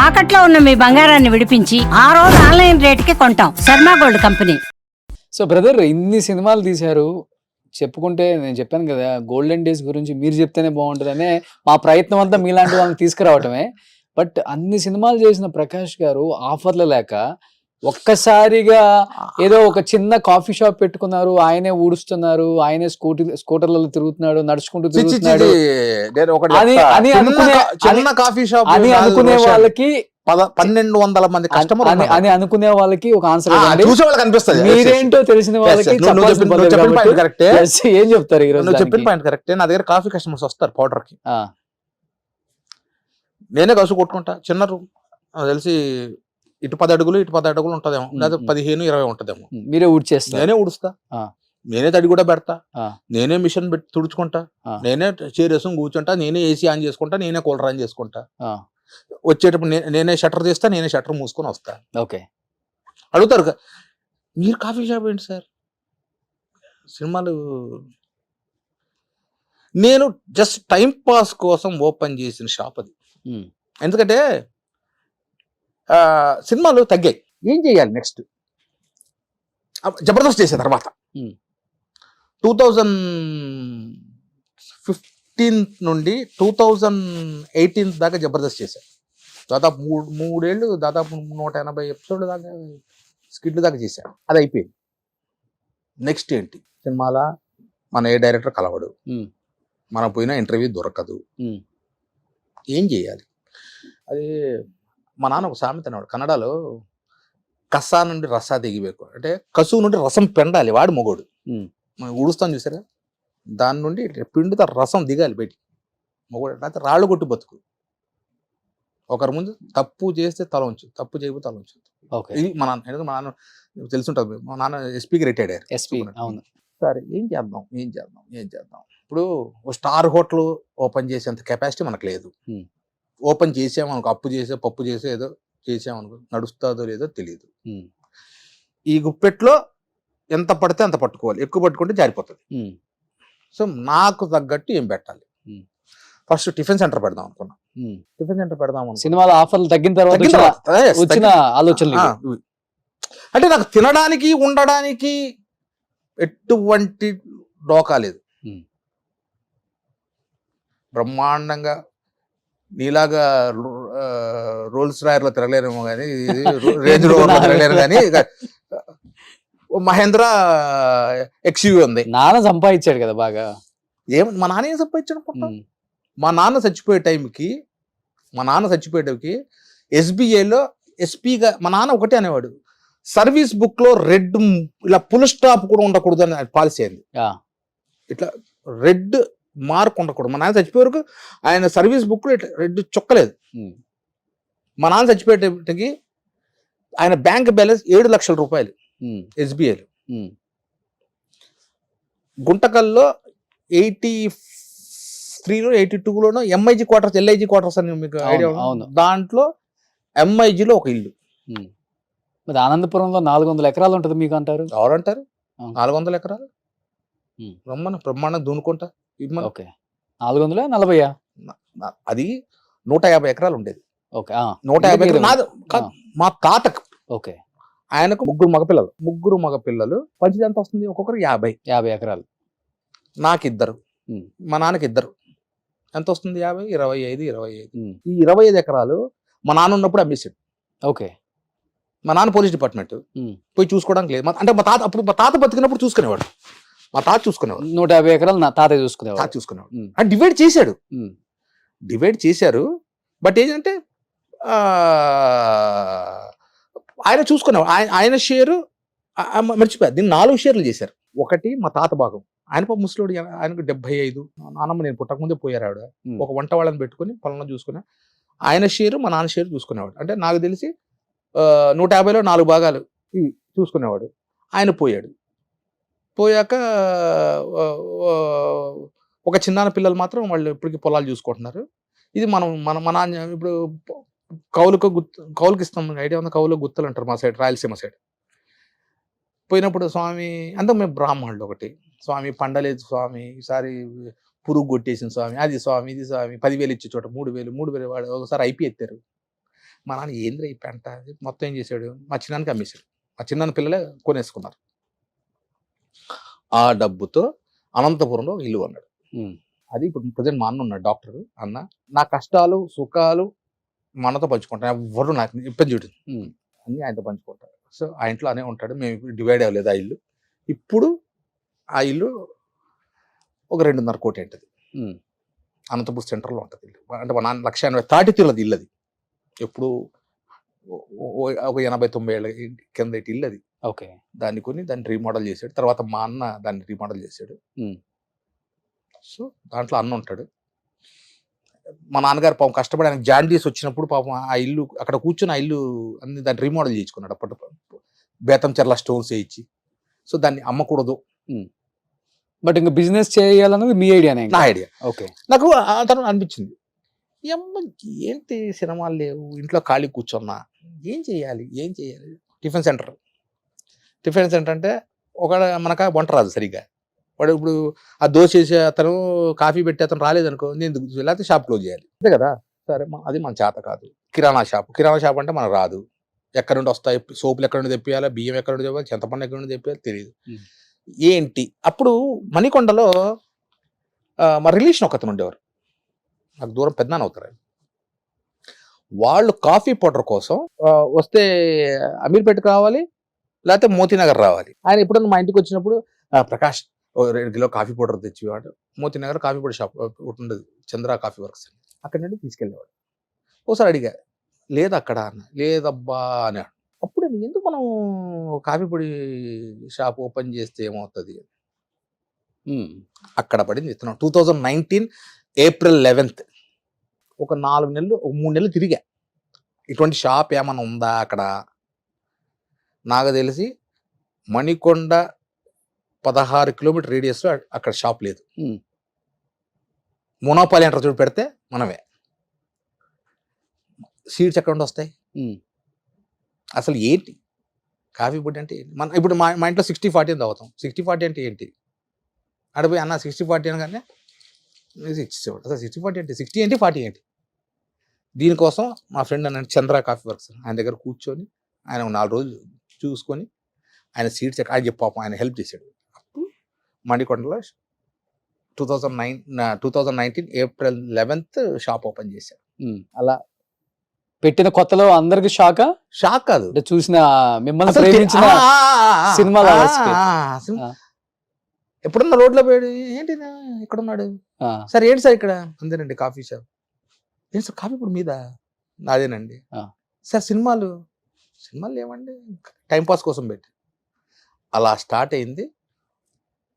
తాకట్లో ఉన్న మీ బంగారాన్ని విడిపించి ఆ రోజు ఆన్లైన్ రేటుకి కొంటాం. Sharma gold company. So brother, ఇన్ని సినిమాలు తీశారు, చెప్పుకుంటే నేను చెప్పాను కదా గోల్డెన్ డేస్ గురించి మీరు చెప్తేనే బాగుంటుందనే మా ప్రయత్నం అంతా మీలాంటి వాళ్ళని తీసుకురావటమే. బట్ అన్ని సినిమాలు చేసిన ప్రకాష్ గారు ఆఫర్లు లేక ఒక్కసారిగా ఏదో ఒక చిన్న కాఫీ షాప్ పెట్టుకున్నారు, ఆయనే ఊడుస్తున్నారు, ఆయనే స్కూటర్లలో తిరుగుతున్నాడు, నడుచుకుంటూ తిరుగుతున్నాడు చిన్న కాఫీ షాప్ అని అనుకునే వాళ్ళకి 1200 మంది కస్టమర్ అని అనుకునే వాళ్ళకి ఒక ఆన్సర్ చూసే వాళ్ళకి అనిపిస్తుంది. మీరేంటో తెలిసిన వాళ్ళకి కరెక్టే, ఏం చెప్తారు ఈ రోజు? నువ్వు చెప్పిన పాయింట్ కరెక్టే. నా దగ్గర కాఫీ కస్టమర్స్ వస్తారు పౌడర్ కి, నేనే కసు కొట్టుకుంటా. చిన్న రూమ్ తెలిసి ఇటు 10 అడుగులు ఇటు 10 అడుగులు ఉంటదేమో, లేదా 15-20 ఉంటదేమో. మీరే ఊడ్చేస్తారు? నేనే ఊడుస్తా, నేనే తడి కూడా పెడతా, నేనే మిషన్ పెట్టి తుడుచుకుంటా, నేనే చైర్ వేసుకుని కూర్చుంటా, నేనే ఏసీ ఆన్ చేసుకుంటా, నేనే కూలర్ ఆన్ చేసుకుంటా. వచ్చేటప్పుడు నేనే షట్టర్ తీస్తా, నేనే షట్టర్ మూసుకొని వస్తా. ఓకే, అడుగుతారు మీరు కాఫీ షాప్ ఏంటి సార్? సినిమాలు నేను జస్ట్ టైం పాస్ కోసం ఓపెన్ చేసిన షాప్ అది. ఎందుకంటే సినిమాలు తగ్గాయి, ఏం చేయాలి నెక్స్ట్? జబర్దస్త్ చేసే తర్వాత 2015 నుండి 2018 దాకా జబర్దస్త్ చేశాను. దాదాపు మూడేళ్ళు, దాదాపు 180 ఎపిసోడ్లు దాకా, స్కిట్లు దాకా చేశాను. అది అయిపోయింది. నెక్స్ట్ ఏంటి? సినిమాల మన ఏ డైరెక్టర్ కలవడు, మనం పోయినా ఇంటర్వ్యూ దొరకదు, ఏం చేయాలి? అది మా నాన్న ఒక సామెత అన్నాడు కన్నడలో, కసా నుండి రసా దిగిಬೇಕು అంటే కసువు నుండి రసం పెండాలి, వాడు మొగోడు. మనం ఊడుస్తాం చూసారా, దాని నుండి పిండితో రసం దిగాలి బయటికి, మొగోడు. అయితే రాళ్ళు కొట్టి బతుకు. ఒకరి ముందు తప్పు చేస్తే తల ఉంచు, తప్పు చేయకపోతే తల ఉంచు. ఇది మా నాన్న. ఎందుకంటే మా నాన్న తెలుసుంటుంది, మా నాన్న ఎస్పీకి రిటైర్డ్ అయ్యారు. సరే ఏం చేద్దాం. ఇప్పుడు స్టార్ హోటల్ ఓపెన్ చేసేంత కెపాసిటీ మనకు లేదు. ఓపెన్ చేసామనుకో, అప్పు చేసే పప్పు చేసే ఏదో చేసామనుకో, నడుస్తుందో లేదో తెలియదు. ఈ గుప్పెట్లో ఎంత పడితే అంత పట్టుకోవాలి, ఎక్కువ పట్టుకుంటే జారిపోతుంది. సో నాకు తగ్గట్టు ఏం పెట్టాలి? ఫస్ట్ టిఫిన్ సెంటర్ పెడదాం అనుకున్నా. టిఫిన్ సెంటర్ పెడదాం సినిమాల ఆఫర్లు తగ్గిన తర్వాత వచ్చిన ఆలోచనలు. అంటే నాకు తినడానికి ఉండడానికి ఎటువంటి డోకా లేదు. బ్రహ్మాండంగా నీలాగా రోల్స్ రాయర్లో తిరగలేరేమో కానీ, రేంజ్ రోవర్లో తిరగలేరు కానీ, మహేంద్ర ఎక్స్యూవీ ఉంది. నాన్న సంపాదించాడు కదా బాగా. మా నాన్న ఏం సంపాదించాడు అనుకుంటా? మా నాన్న చచ్చిపోయే టైంకి ఎస్బీఐలో ఎస్పీగా మా నాన్న ఒకటే అనేవాడు, సర్వీస్ బుక్ లో రెడ్ ఇలా ఫుల్ స్టాప్ కూడా ఉండకూడదు అని పాలసీ అయింది. ఇట్లా రెడ్ మార్క్ ఉండకూడదు. మా నాన్న చచ్చిపోయే వరకు ఆయన సర్వీస్ బుక్ లో ఇట్లా రెడ్ చొక్కలేదు. మా నాన్న చచ్చిపోయేటప్పటికి ఆయన బ్యాంక్ బ్యాలెన్స్ 7 లక్షల రూపాయలు ఎస్బీఐలో. గుంటకల్లో 83లో 82లోనో ఎంఐజీ క్వార్టర్స్, ఎల్ఐజీ క్వార్టర్స్ అని మీకు ఐడియా? దాంట్లో ఎంఐజీలో ఒక ఇల్లు. మరి ఆనందపురంలో 400 ఎకరాలు ఉంటుంది మీకు అంటారు. ఎవరంటారు 400 ఎకరాలు? రమ్మని బ్రహ్మాండం దూనుకుంటా. 440 అది 150 ఎకరాలు ఉండేది. 150 ఎకరాలు మా తాతకు. ఆయనకు 3 మగపిల్లలు. పంచిది ఎంత వస్తుంది? ఒక్కొక్కరు 50 ఎకరాలు. నాకిద్దరు, మా నాన్నకి 2. ఎంత వస్తుంది? 50, 25. ఈ 25 ఎకరాలు మా నాన్న ఉన్నప్పుడు అమ్మేసాడు. మా నాన్న పోలీస్ డిపార్ట్మెంట్, పోయి చూసుకోవడానికి లేదు. అంటే మా తాత బతికినప్పుడు చూసుకునేవాడు. 150 ఎకరాలు నా తాత చూసుకునేవాడు. డివైడ్ చేశారు. బట్ ఏంటంటే ఆయన చూసుకునేవాడు. ఆయన షేరు మర్చిపోయారు. దీన్ని 4 షేర్లు చేశారు. ఒకటి మా తాత భాగం. ఆయన ముసలోడు, ఆయనకు 75. నాన్నమ్మ నేను పుట్టకముందే పోయారు ఆవిడ. ఒక వంట వాళ్ళని పెట్టుకుని పొలంలో చూసుకున్నా. ఆయన షేరు మా నాన్న షేరు చూసుకునేవాడు. అంటే నాకు తెలిసి 150లో 4 భాగాలు ఇవి చూసుకునేవాడు. ఆయన పోయాక ఒక చిన్నాన్న పిల్లలు మాత్రం వాళ్ళు ఇప్పటికీ పొలాలు చూసుకుంటున్నారు. ఇది మన నాన్న ఇప్పుడు కౌలుకి ఇస్తాం. ఐడియా ఉంది? కౌలు గుత్తలు అంటారు మా సైడ్, రాయలసీమ సైడ్. పోయినప్పుడు స్వామి అంతా మేము బ్రాహ్మణులు. ఒకటి స్వామి పండలేదు స్వామి, ఈసారి పురుగు కొట్టేసిన స్వామి, అది స్వామి, ఇది స్వామి. 10,000 ఇచ్చే చోట 3,000 వాడు ఒకసారి ఐపీ ఎత్తారు. మా నాన్న ఏంద్ర ఈ పెంట అని చెప్పి మొత్తం ఏం చేశాడు, మా చిన్నానికి అమ్మేశాడు. మా చిన్నాన్న పిల్లలే కొనేసుకున్నారు. ఆ డబ్బుతో అనంతపురంలో ఒక ఇల్లు కొన్నాడు. అది ఇప్పుడు ప్రజెంట్ మా అన్న ఉన్నాడు డాక్టర్. అన్న నా కష్టాలు సుఖాలు మా అన్నతో పంచుకుంటాను, ఎవరు నాకు ఇబ్బంది చూడు అన్నీ ఆయనతో పంచుకుంటారు. సో ఆ ఇంట్లో అనే ఉంటాడు. మేము ఇప్పుడు డివైడ్ అవ్వలేదు ఆ ఇల్లు. ఇప్పుడు ఆ ఇల్లు ఒక 2.5 కోటి ఉంటుంది. అనంతపూర్ సెంటర్లో ఉంటుంది ఇల్లు. అంటే మా నాన్న 1,80,000 తాటి తీరది ఇల్లు. అది ఎప్పుడు ఒక 80-90 ఏళ్ళ కింద ఇల్లు అది. ఓకే. దాన్ని కొని దాన్ని రీమోడల్ చేశాడు. తర్వాత మా అన్న దాన్ని రీమోడల్ చేశాడు. సో దాంట్లో అన్న ఉంటాడు. మా నాన్నగారు పాపం కష్టపడి ఆయనకు జాండీస్ వచ్చినప్పుడు పాపం ఆ ఇల్లు అక్కడ కూర్చొని ఆ ఇల్లు అన్ని దాన్ని రీమోడల్ చేయించుకున్నాడు. అప్పటి బేతం చెర్ల స్టోన్స్ వేయించి. సో దాన్ని అమ్మకూడదు. బట్ ఇంకా బిజినెస్ చేయాలన్నది మీ ఐడియానే? నా ఐడియా. ఓకే. నాకు ఆ తర్వాత అనిపించింది, ఏంటి సినిమాలు లేవు, ఇంట్లో ఖాళీ కూర్చున్నా, ఏం చేయాలి. టిఫిన్ సెంటర్ అంటే ఒక మనక వంట రాదు సరిగ్గా. వాడు ఇప్పుడు ఆ దోశ వేసే అతను కాఫీ పెట్టి అతను రాలేదనుకో, నేను లేకపోతే షాప్ క్లోజ్ చేయాలి, అంతే కదా. సరే అది మన చేత కాదు. కిరాణా షాప్ అంటే మనకు రాదు. ఎక్కడ నుండి వస్తాయి సోపులు, ఎక్కడ నుండి తెప్పియాలా, బియ్యం ఎక్కడ నుండి తెప్పాలి, చింతపండు ఎక్కడ నుండి తెప్పియాలి తెలియదు. ఏంటి అప్పుడు మణికొండలో మా రిలేషన్ ఒకతను ఉండేవారు, నాకు దూరం పెద్దనాన్న అవుతారు. వాళ్ళు కాఫీ పౌడర్ కోసం వస్తే అమీర్పేటకు రావాలి, లేకపోతే మోతీనగర్ రావాలి. ఆయన ఎప్పుడన్నా మా ఇంటికి వచ్చినప్పుడు ప్రకాష్ 2 కిలో కాఫీ పౌడర్ తెచ్చివాడు. మోతీనగర్ కాఫీ పౌడర్ షాప్ ఒకటి ఉండదు, చంద్ర కాఫీ వర్క్స్ అని, అక్కడి నుండి తీసుకెళ్ళేవాడు. ఒకసారి అడిగా, లేదు అక్కడ అన్న, లేదబ్బా అన్నాడు. అప్పుడు ఎందుకు మనం కాఫీ పొడి షాప్ ఓపెన్ చేస్తే ఏమవుతుంది, అక్కడ పడింది విత్తనం. 2019 ఏప్రిల్ 11th ఒక 3 నెలలు తిరిగా, ఇటువంటి షాప్ ఏమైనా ఉందా అక్కడ. నాకు తెలిసి మణికొండ 16 కిలోమీటర్ రేడియస్లో అక్కడ షాప్ లేదు. మోనోపాలి అంటారు చూడు, పెడితే మనమే. సీడ్స్ ఎక్కడ నుండి వస్తాయి, అసలు ఏంటి కాఫీ పొడి అంటే ఏంటి. మన ఇప్పుడు మా ఇంట్లో 60-40 అని తాగుతాం. 60-40 అంటే ఏంటి, అడిపోయి అన్న 60-40 అనగానే ఇచ్చేవాడు. అసలు 60-40 అంటే 60 ఏంటి 40 ఏంటి. దీనికోసం మా ఫ్రెండ్ అన్నాడు చంద్ర కాఫీ వర్క్స్, ఆయన దగ్గర కూర్చొని ఆయన 4 రోజులు చూసుకొని ఆయన సీట్స్ ఆయన చెప్పాపం ఆయన హెల్ప్ చేశాడు. అప్పుడు మణికొండలో 2019 ఏప్రిల్ 11th షాప్ ఓపెన్ చేశారు. అలా పెట్టిన కొత్తలో అందరికి షాక్ కాదు, అంటే చూసిన మిమ్మల్ని ప్రేమించిన సినిమాలో ఎప్పుడన్నా రోడ్లో పోయాడు, ఏంటి ఇక్కడ ఉన్నాడు, సార్ ఏంటి సార్ ఇక్కడ, అంతేనండి కాఫీ షాప్. ఏంటి సార్ కాఫీ ఇప్పుడు మీద, నాదేనండి. సార్ సినిమాలు ఏమండి, టైంపాస్ కోసం పెట్టి. అలా స్టార్ట్ అయింది.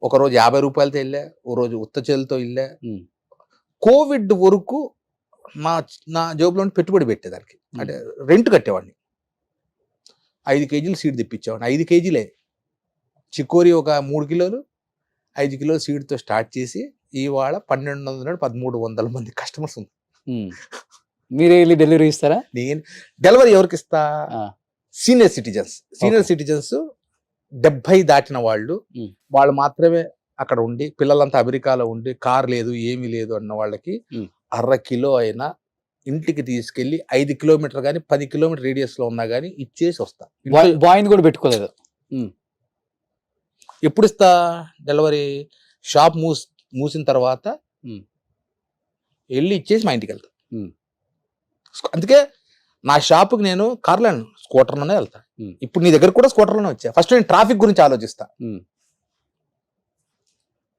ఒకరోజు 50 రూపాయలతో వెళ్ళా, ఓ రోజు ఉత్త చేతులతో వెళ్ళా. కోవిడ్ వరకు నా జోబులో పెట్టుబడి పెట్టేదానికి, అంటే రెంట్ కట్టేవాడిని. 5 కేజీలు సీడ్ తెప్పించేవాడిని. 5 కేజీలే చికోరి, ఒక 3 కిలోలు, 5 కిలోలు సీడ్తో స్టార్ట్ చేసి ఇవాళ 1200-1300 మంది కస్టమర్స్ ఉంది. మీరే వెళ్ళి డెలివరీ ఇస్తారా? నేను డెలివరీ ఎవరికి ఇస్తా, సీనియర్ సిటిజన్స్ 70 దాటిన వాళ్ళు మాత్రమే అక్కడ ఉండి, పిల్లలంతా అమెరికాలో ఉండి కార్ లేదు ఏమీ లేదు అన్న వాళ్ళకి 1/2 కిలో అయినా ఇంటికి తీసుకెళ్లి 5 కిలోమీటర్ కానీ 10 కిలోమీటర్ రేడియస్ లో ఉన్నా కానీ ఇచ్చేసి వస్తా. బాయ్ని కూడా పెట్టుకోలేదు. ఎప్పుడు ఇస్తా డెలివరీ, షాప్ మూసిన తర్వాత వెళ్ళి ఇచ్చేసి మా ఇంటికి వెళ్తా. అందుకే నా షాప్కి నేను కార్లో స్కూటర్లోనే వెళ్తా. ఇప్పుడు నీ దగ్గర కూడా స్కూటర్లోనే వచ్చా. ఫస్ట్ నేను ట్రాఫిక్ గురించి ఆలోచిస్తా.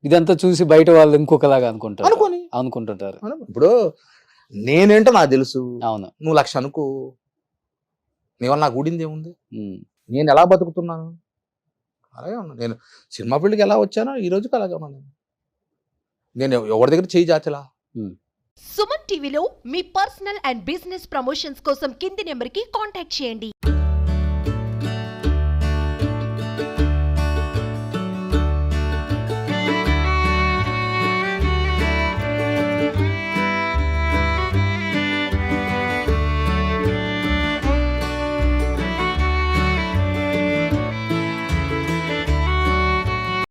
ఇదంతా చూసి బయట వాళ్ళు ఇంకొకలాగా అనుకుంటుంటారు. ఇప్పుడు నేనేంటో నాకు తెలుసు. అవును, నువ్వు 1,00,000 అనుకో, నీ వల్ల నాకు ఊడింది ఏముంది, నేను ఎలా బతుకుతున్నాను అలాగే ఉన్నా. నేను సినిమా ఫీల్డ్కి ఎలా వచ్చానో ఈ రోజుకి అలాగే ఉన్నాను. నేను ఎవరి దగ్గర చేయి జాచలా. సుమన్ టీవీలో మీ పర్సనల్ అండ్ బిజినెస్ ప్రమోషన్స్ కోసం కింది నెంబర్కి కాంటాక్ట్ చేయండి.